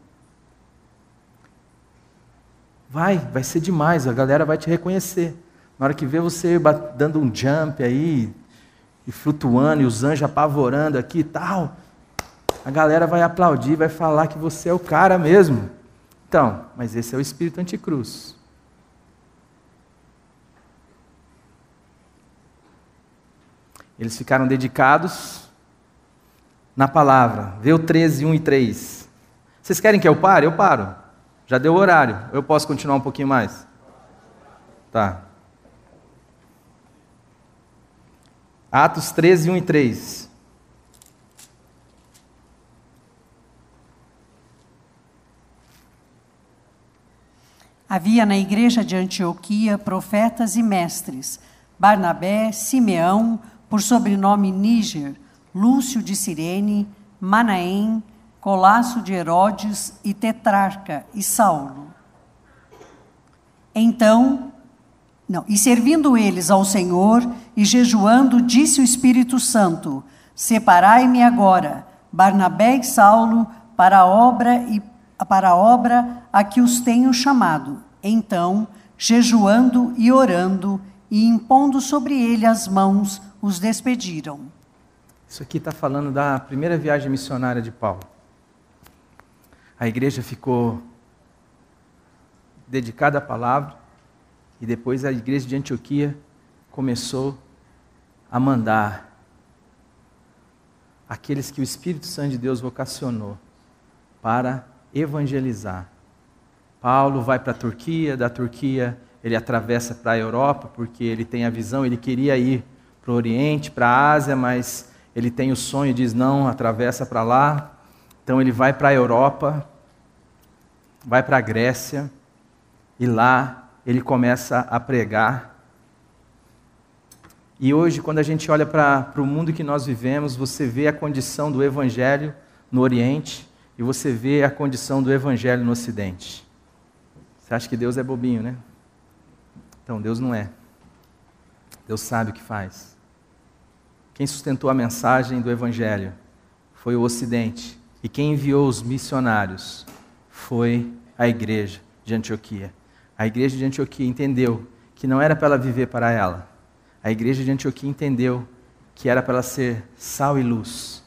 Vai ser demais, a galera vai te reconhecer. Na hora que vê você dando um jump aí, e flutuando, e os anjos apavorando aqui e tal, a galera vai aplaudir, vai falar que você é o cara mesmo. Então, mas esse é o espírito anticruz. Eles ficaram dedicados na palavra. Vê o 13, 1 e 3. Vocês querem que eu pare? Eu paro. Já deu o horário. Eu posso continuar um pouquinho mais? Tá. Atos 13, 1 e 3. Havia na igreja de Antioquia profetas e mestres: Barnabé, Simeão, por sobrenome Níger, Lúcio de Cirene, Manaém, Colasso de Herodes e Tetrarca e Saulo. E servindo eles ao Senhor e jejuando, disse o Espírito Santo: Separai-me agora, Barnabé e Saulo, para a obra a que os tenho chamado. Então, jejuando e orando e impondo sobre ele as mãos, os despediram. Isso aqui está falando da primeira viagem missionária de Paulo. A igreja ficou dedicada à palavra e depois a igreja de Antioquia começou a mandar aqueles que o Espírito Santo de Deus vocacionou para evangelizar. Paulo vai para a Turquia, da Turquia ele atravessa para a Europa, porque ele tem a visão, ele queria ir para o Oriente, para a Ásia, mas ele tem o sonho e diz não, atravessa para lá. Então ele vai para a Europa, vai para a Grécia, e lá ele começa a pregar. E hoje, quando a gente olha para o mundo que nós vivemos, você vê a condição do Evangelho no Oriente, e você vê a condição do Evangelho no Ocidente. Você acha que Deus é bobinho, né? Então, Deus não é. Deus sabe o que faz. Quem sustentou a mensagem do Evangelho foi o Ocidente. E quem enviou os missionários foi a igreja de Antioquia. A igreja de Antioquia entendeu que não era para ela viver para ela. A igreja de Antioquia entendeu que era para ela ser sal e luz.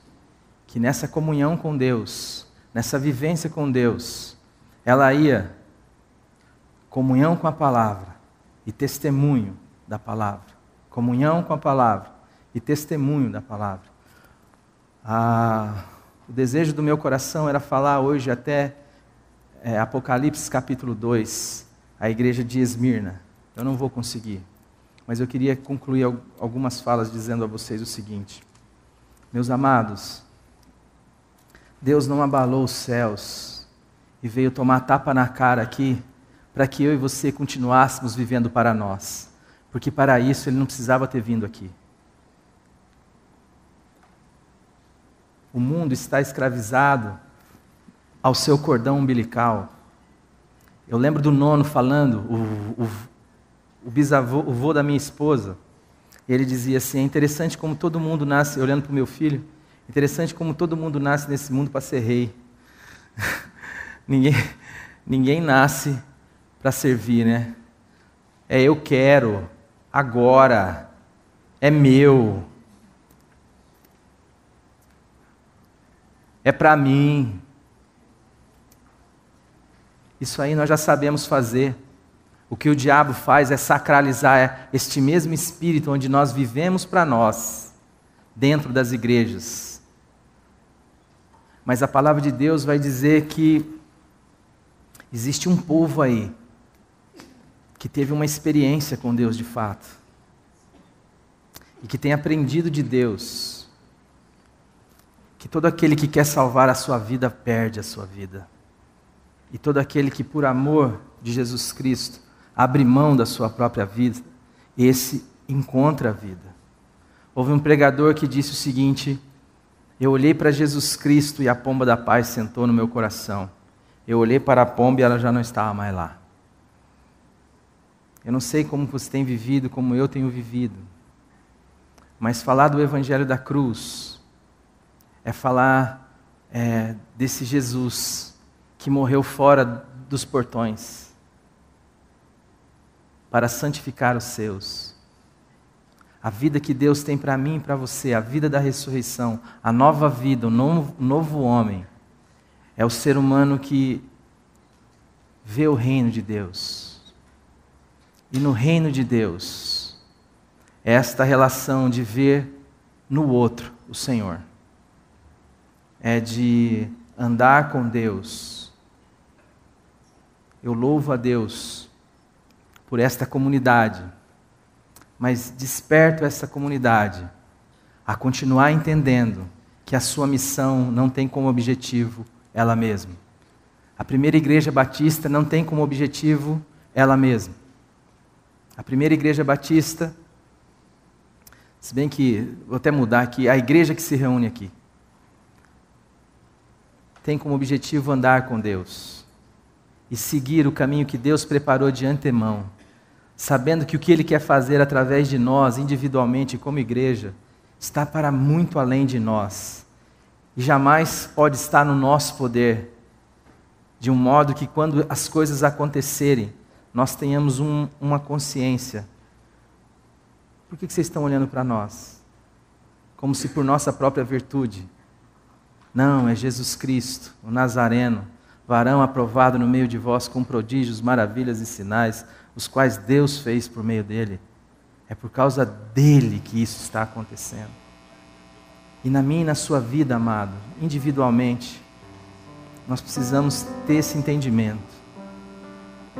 Que nessa comunhão com Deus, nessa vivência com Deus, ela ia comunhão com a palavra e testemunho da palavra. Comunhão com a palavra e testemunho da palavra. O desejo do meu coração era falar hoje até Apocalipse capítulo 2, a igreja de Esmirna. Eu não vou conseguir, mas eu queria concluir algumas falas dizendo a vocês o seguinte: meus amados, Deus não abalou os céus e veio tomar tapa na cara aqui, para que eu e você continuássemos vivendo para nós. Porque para isso ele não precisava ter vindo aqui. O mundo está escravizado ao seu cordão umbilical. Eu lembro do Nono falando, o bisavô, o vô da minha esposa, ele dizia assim: é interessante como todo mundo nasce, olhando para o meu filho, interessante como todo mundo nasce nesse mundo para ser rei. Ninguém nasce para servir, né? É eu quero, agora, é meu, é para mim. Isso aí nós já sabemos fazer. O que o diabo faz é sacralizar este mesmo espírito onde nós vivemos para nós, dentro das igrejas. Mas a palavra de Deus vai dizer que existe um povo aí que teve uma experiência com Deus de fato e que tem aprendido de Deus que todo aquele que quer salvar a sua vida perde a sua vida, e todo aquele que por amor de Jesus Cristo abre mão da sua própria vida, esse encontra a vida. Houve um pregador que disse o seguinte: eu olhei para Jesus Cristo e a pomba da paz sentou no meu coração. Eu olhei para a pomba e ela já não estava mais lá. Eu não sei como você tem vivido, como eu tenho vivido, mas falar do Evangelho da cruz é falar desse Jesus que morreu fora dos portões para santificar os seus. A vida que Deus tem para mim e para você, a vida da ressurreição, a nova vida, o novo homem, é o ser humano que vê o reino de Deus. E no reino de Deus, é esta relação de ver no outro o Senhor. É de andar com Deus. Eu louvo a Deus por esta comunidade, mas desperto essa comunidade a continuar entendendo que a sua missão não tem como objetivo ela mesma. A primeira igreja batista não tem como objetivo ela mesma. A primeira igreja batista, se bem que, vou até mudar aqui, a igreja que se reúne aqui, tem como objetivo andar com Deus e seguir o caminho que Deus preparou de antemão, sabendo que o que Ele quer fazer através de nós, individualmente como igreja, está para muito além de nós e jamais pode estar no nosso poder, de um modo que quando as coisas acontecerem, nós tenhamos uma consciência. Por que vocês estão olhando para nós? Como se por nossa própria virtude. Não, é Jesus Cristo, o Nazareno, varão aprovado no meio de vós com prodígios, maravilhas e sinais, os quais Deus fez por meio dele. É por causa dele que isso está acontecendo. E na minha e na sua vida, amado, individualmente, nós precisamos ter esse entendimento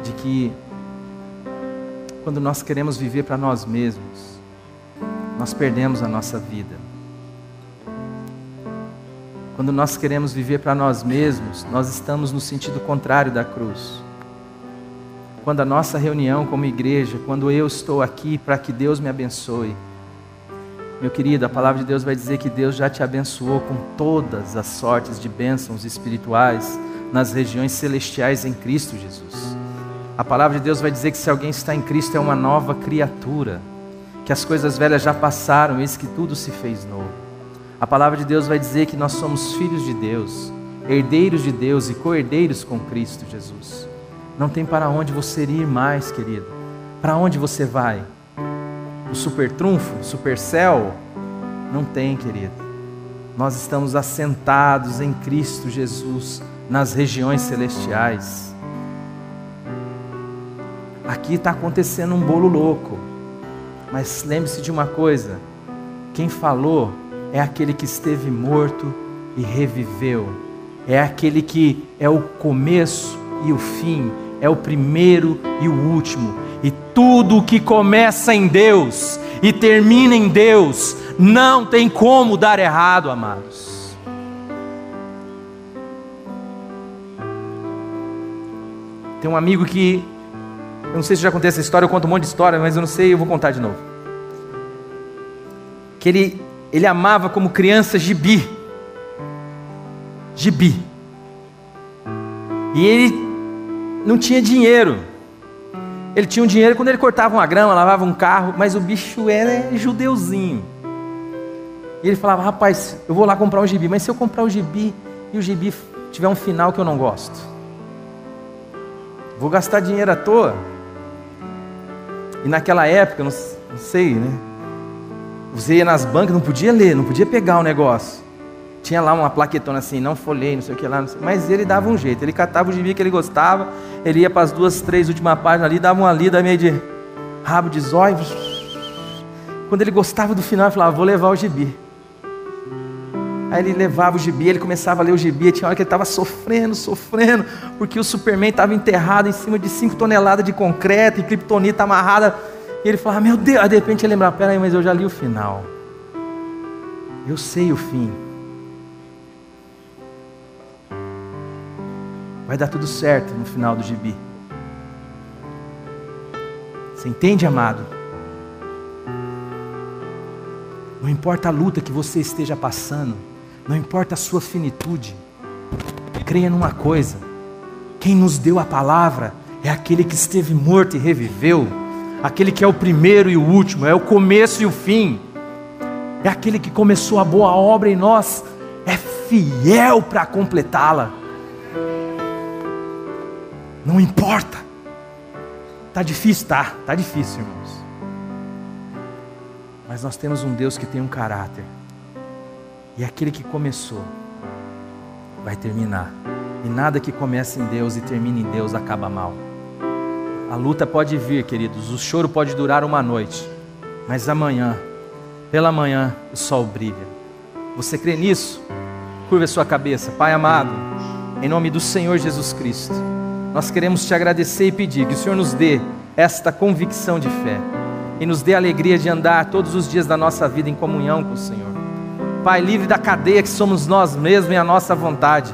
de que quando nós queremos viver para nós mesmos, nós perdemos a nossa vida. Quando nós queremos viver para nós mesmos, nós estamos no sentido contrário da cruz. Quando a nossa reunião como igreja, quando eu estou aqui para que Deus me abençoe, meu querido, a palavra de Deus vai dizer que Deus já te abençoou com todas as sortes de bênçãos espirituais nas regiões celestiais em Cristo Jesus. A palavra de Deus vai dizer que se alguém está em Cristo é uma nova criatura, que as coisas velhas já passaram, eis que tudo se fez novo. A palavra de Deus vai dizer que nós somos filhos de Deus, herdeiros de Deus e co-herdeiros com Cristo Jesus. Não tem para onde você ir mais, querido. Para onde você vai? O super trunfo, o super céu? Não tem, querido. Nós estamos assentados em Cristo Jesus nas regiões celestiais. Aqui está acontecendo um bolo louco, mas lembre-se de uma coisa: quem falou é aquele que esteve morto e reviveu, é aquele que é o começo e o fim, é o primeiro e o último, e tudo o que começa em Deus e termina em Deus, não tem como dar errado, amados. Tem um amigo que, eu não sei se eu já contei essa história, eu conto um monte de história, mas eu não sei, eu vou contar de novo. Que ele amava como criança gibi. Gibi. E ele não tinha dinheiro. Ele tinha um dinheiro quando ele cortava uma grama, lavava um carro, mas o bicho era judeuzinho. E ele falava, rapaz, eu vou lá comprar um gibi, mas se eu comprar o gibi e o gibi tiver um final que eu não gosto, vou gastar dinheiro à toa. E naquela época, não sei, né? Você ia nas bancas, não podia ler, não podia pegar o negócio. Tinha lá uma plaquetona assim, não folhei, não sei o que lá, não sei. Mas ele dava um jeito, ele catava o gibi que ele gostava, ele ia para as 2, 3 últimas páginas ali, dava uma lida meio de rabo de zóio. Quando ele gostava do final, ele falava, vou levar o gibi. Aí ele levava o gibi, ele começava a ler o gibi, tinha hora que ele estava sofrendo, porque o Superman estava enterrado em cima de 5 toneladas de concreto e kryptonita amarrada. E ele falava, meu Deus, aí de repente ele lembrava, peraí, mas eu já li o final. Eu sei o fim. Vai dar tudo certo no final do gibi. Você entende, amado? Não importa a luta que você esteja passando, não importa a sua finitude, creia numa coisa: quem nos deu a palavra é aquele que esteve morto e reviveu, aquele que é o primeiro e o último, é o começo e o fim, é aquele que começou a boa obra em nós, é fiel para completá-la. Não importa. Tá difícil, tá difícil, irmãos. Mas nós temos um Deus que tem um caráter. E aquele que começou vai terminar. E nada que começa em Deus e termina em Deus acaba mal. A luta pode vir, queridos, o choro pode durar uma noite, mas amanhã, pela manhã, o sol brilha. Você crê nisso? Curva a sua cabeça. Pai amado, em nome do Senhor Jesus Cristo, nós queremos te agradecer e pedir que o Senhor nos dê esta convicção de fé e nos dê a alegria de andar todos os dias da nossa vida em comunhão com o Senhor. Pai, livre da cadeia que somos nós mesmos e a nossa vontade,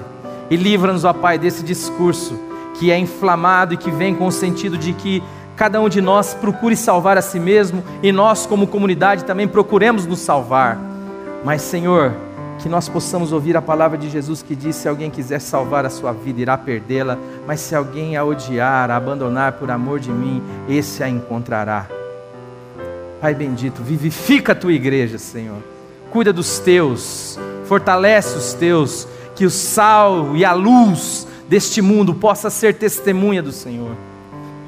e livra-nos, ó Pai, desse discurso que é inflamado e que vem com o sentido de que cada um de nós procure salvar a si mesmo e nós como comunidade também procuremos nos salvar. Mas, Senhor, que nós possamos ouvir a palavra de Jesus que diz: se alguém quiser salvar a sua vida, irá perdê-la, mas se alguém a odiar, a abandonar por amor de mim, esse a encontrará. Pai bendito, vivifica a tua igreja, Senhor, cuida dos teus, fortalece os teus, que o sal e a luz deste mundo possa ser testemunha do Senhor.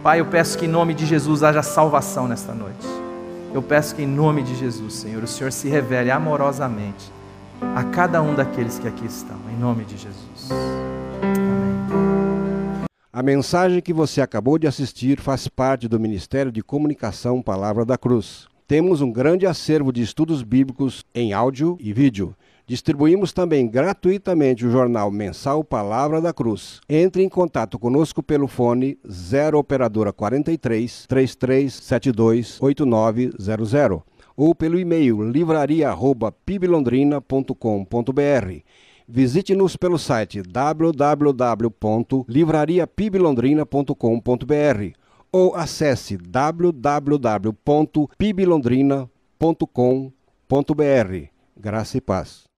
Pai, eu peço que em nome de Jesus haja salvação nesta noite. Eu peço que em nome de Jesus, Senhor, o Senhor se revele amorosamente a cada um daqueles que aqui estão, em nome de Jesus. Amém. A mensagem que você acabou de assistir faz parte do Ministério de Comunicação Palavra da Cruz. Temos um grande acervo de estudos bíblicos em áudio e vídeo. Distribuímos também gratuitamente o jornal mensal Palavra da Cruz. Entre em contato conosco pelo fone 0 operadora 43 3372 8900 ou pelo e-mail livraria@piblondrina.com.br. Visite-nos pelo site www.livrariapiblondrina.com.br ou acesse www.piblondrina.com.br. Graça e paz.